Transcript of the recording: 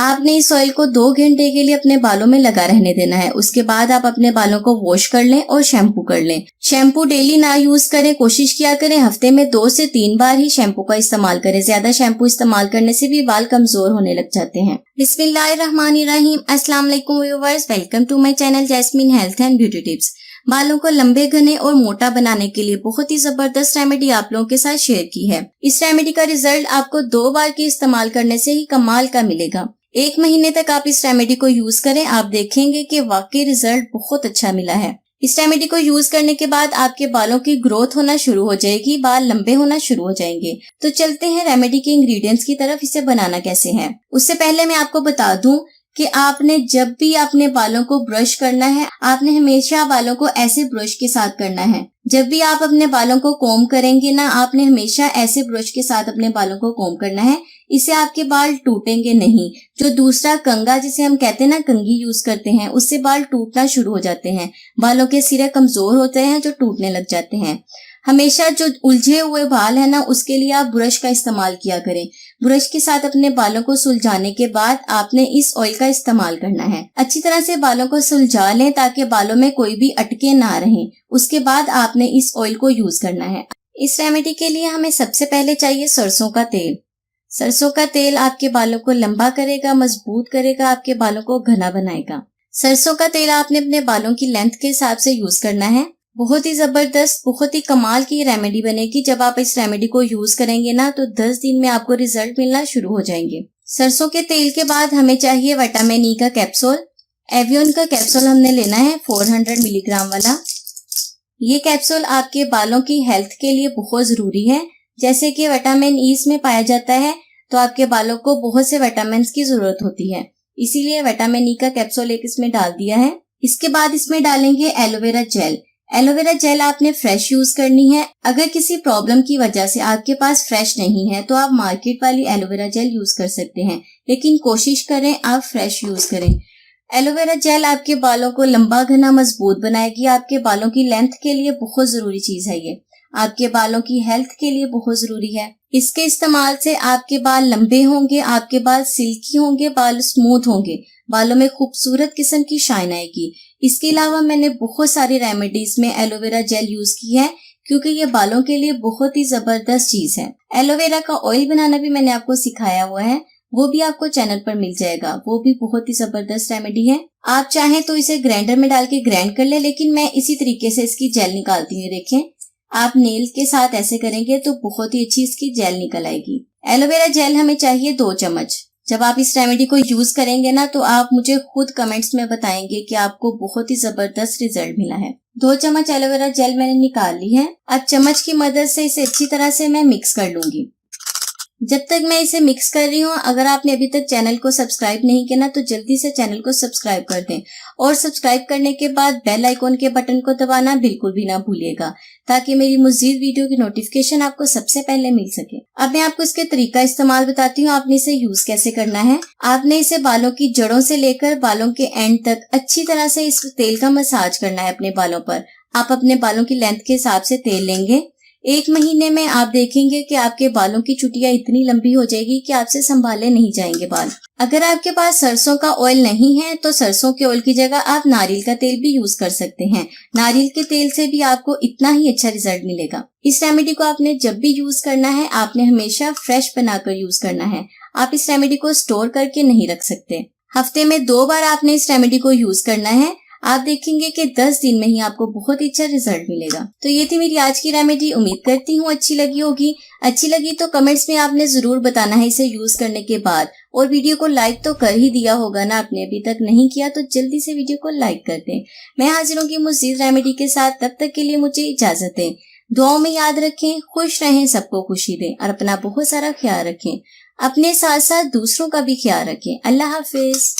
आपने इस ऑयल को 2 घंटे के लिए अपने बालों में लगा रहने देना है। उसके बाद आप अपने बालों को वॉश कर लें और शैम्पू कर लें। शैम्पू डेली ना यूज करें, कोशिश किया करें हफ्ते में 2 से 3 बार ही शैम्पू का इस्तेमाल करें। ज्यादा शैम्पू इस्तेमाल करने से भी बाल कमजोर होने लग जाते हैं। बिस्मिल्लाहिर्रहमानिर्रहीम। अस्सलाम वालेकुम viewers, welcome to my channel Jasmine health and beauty tips. बालों को लंबे, घने और मोटा बनाने के लिए बहुत ही जबरदस्त रेमेडी आप लोगों के साथ शेयर की है। इस रेमेडी का रिजल्ट आपको 2 बार के इस्तेमाल करने से ही कमाल का मिलेगा। 1 महीने तक आप इस रेमेडी को यूज करें, आप देखेंगे कि वाकई रिजल्ट बहुत अच्छा मिला है। इस रेमेडी को यूज करने के बाद आपके बालों की ग्रोथ होना शुरू हो जाएगी, बाल लंबे होना शुरू हो जाएंगे। तो चलते हैं रेमेडी के इंग्रेडिएंट्स की तरफ। इसे बनाना कैसे है उससे पहले मैं आपको बता दूं कि आपने जब भी अपने बालों को ब्रश करना है, आपने हमेशा बालों को ऐसे ब्रश के साथ करना है। जब भी आप अपने बालों को कोम करेंगे ना, आपने हमेशा ऐसे ब्रश के साथ अपने बालों को कोम करना है। इससे आपके बाल टूटेंगे नहीं। जो दूसरा कंघा जिसे हम कहते हैं ना, कंघी यूज करते हैं, उससे बाल टूटना शुरू हो जाते हैं। बालों के सिरे कमजोर होते हैं जो टूटने लग जाते हैं। हमेशा जो उलझे हुए बाल है ना, उसके लिए आप ब्रश का इस्तेमाल किया करें। ब्रश के साथ अपने बालों को सुलझाने के बाद आपने इस ऑयल का इस्तेमाल करना है। अच्छी तरह से बालों को सुलझा लें ताकि बालों में कोई भी अटके ना रहें। उसके बाद आपने इस ऑयल को यूज करना है। इस रेमेडी के लिए हमें सबसे पहले चाहिए सरसों का तेल। सरसों का तेल आपके बालों को लंबा करेगा, मजबूत करेगा, आपके बालों को घना बनाएगा। सरसों का तेल आपने अपने बालों की लेंथ के हिसाब से यूज करना है। बहुत ही जबरदस्त, बहुत ही कमाल की रेमेडी बनेगी। जब आप इस रेमेडी को यूज करेंगे ना, तो 10 दिन में आपको रिजल्ट मिलना शुरू हो जाएंगे। सरसों के तेल के बाद हमें चाहिए विटामिन ई का कैप्सूल। एवियन का कैप्सूल हमने लेना है 400 मिलीग्राम वाला। ये कैप्सूल आपके बालों की हेल्थ के लिए बहुत जरूरी है। जैसे कि विटामिन ई इसमें पाया जाता है, तो आपके बालों को बहुत से विटामिन की जरूरत होती है, इसीलिए विटामिन ई का कैप्सूल एक इसमें डाल दिया है। इसके बाद इसमें डालेंगे एलोवेरा जेल। एलोवेरा जेल आपने फ्रेश यूज करनी है। अगर किसी प्रॉब्लम की वजह से आपके पास फ्रेश नहीं है तो आप मार्केट वाली एलोवेरा जेल यूज कर सकते हैं, लेकिन कोशिश करें आप फ्रेश यूज करें। एलोवेरा जेल आपके बालों को लंबा, घना, मजबूत बनाएगी। आपके बालों की लेंथ के लिए बहुत जरूरी चीज है ये। आपके बालों की हेल्थ के लिए बहुत जरूरी है। इसके इस्तेमाल से आपके बाल लंबे होंगे, आपके बाल सिल्की होंगे, बाल स्मूथ होंगे, बालों में खूबसूरत किस्म की शाइन आएगी। इसके अलावा मैंने बहुत सारी रेमेडीज में एलोवेरा जेल यूज की है, क्योंकि ये बालों के लिए बहुत ही जबरदस्त चीज है। एलोवेरा का ऑयल बनाना भी मैंने आपको सिखाया हुआ है, वो भी आपको चैनल पर मिल जाएगा। वो भी बहुत ही जबरदस्त रेमेडी है। आप चाहें तो इसे ग्राइंडर में डाल के ग्राइंड कर ले, लेकिन मैं इसी तरीके से इसकी जेल निकालती हूँ। देखें, आप नेल के साथ ऐसे करेंगे तो बहुत ही अच्छी इसकी जेल निकल आएगी। एलोवेरा जेल हमें चाहिए 2 चम्मच। जब आप इस रेमेडी को यूज करेंगे ना, तो आप मुझे खुद कमेंट्स में बताएंगे कि आपको बहुत ही जबरदस्त रिजल्ट मिला है। 2 चम्मच एलोवेरा जेल मैंने निकाल ली है। अब चम्मच की मदद से इसे अच्छी तरह से मैं मिक्स कर लूंगी। जब तक मैं इसे मिक्स कर रही हूँ, अगर आपने अभी तक चैनल को सब्सक्राइब नहीं किया ना, तो जल्दी से चैनल को सब्सक्राइब कर दें। और सब्सक्राइब करने के बाद बेल आइकॉन के बटन को दबाना बिल्कुल भी ना भूलिएगा, ताकि मेरी मजीद वीडियो की नोटिफिकेशन आपको सबसे पहले मिल सके। अब मैं आपको इसके तरीका इस्तेमाल बताती हूँ, आपने इसे यूज कैसे करना है। आपने इसे बालों की जड़ों से लेकर बालों के एंड तक अच्छी तरह से इस तेल का मसाज करना है अपने बालों पर। आप अपने बालों की लेंथ के हिसाब से तेल लेंगे। 1 महीने में आप देखेंगे कि आपके बालों की चुटियां इतनी लंबी हो जाएगी कि आपसे संभाले नहीं जाएंगे बाल। अगर आपके पास सरसों का ऑयल नहीं है, तो सरसों के ऑयल की जगह आप नारियल का तेल भी यूज कर सकते हैं। नारियल के तेल से भी आपको इतना ही अच्छा रिजल्ट मिलेगा। इस रेमेडी को आपने जब भी यूज करना है, आपने हमेशा फ्रेश बनाकर यूज करना है। आप इस रेमेडी को स्टोर करके नहीं रख सकते। हफ्ते में 2 बार आपने इस रेमेडी को यूज करना है। आप देखेंगे कि 10 दिन में ही आपको बहुत ही अच्छा रिजल्ट मिलेगा। तो ये थी मेरी आज की रेमेडी। उम्मीद करती हूँ अच्छी लगी होगी। अच्छी लगी तो कमेंट्स में आपने जरूर बताना है इसे यूज करने के बाद। और वीडियो को लाइक तो कर ही दिया होगा ना आपने, अभी तक नहीं किया तो जल्दी से वीडियो को लाइक कर दें। मैं हाजिर होंगी मज़ीद रेमेडी के साथ, तब तक के लिए मुझे इजाजत दें। दुआओं में याद रखें, खुश रहें, सबको खुशी दें और अपना बहुत सारा ख्याल रखें। अपने साथ साथ दूसरों का भी ख्याल रखें। अल्लाह हाफिज।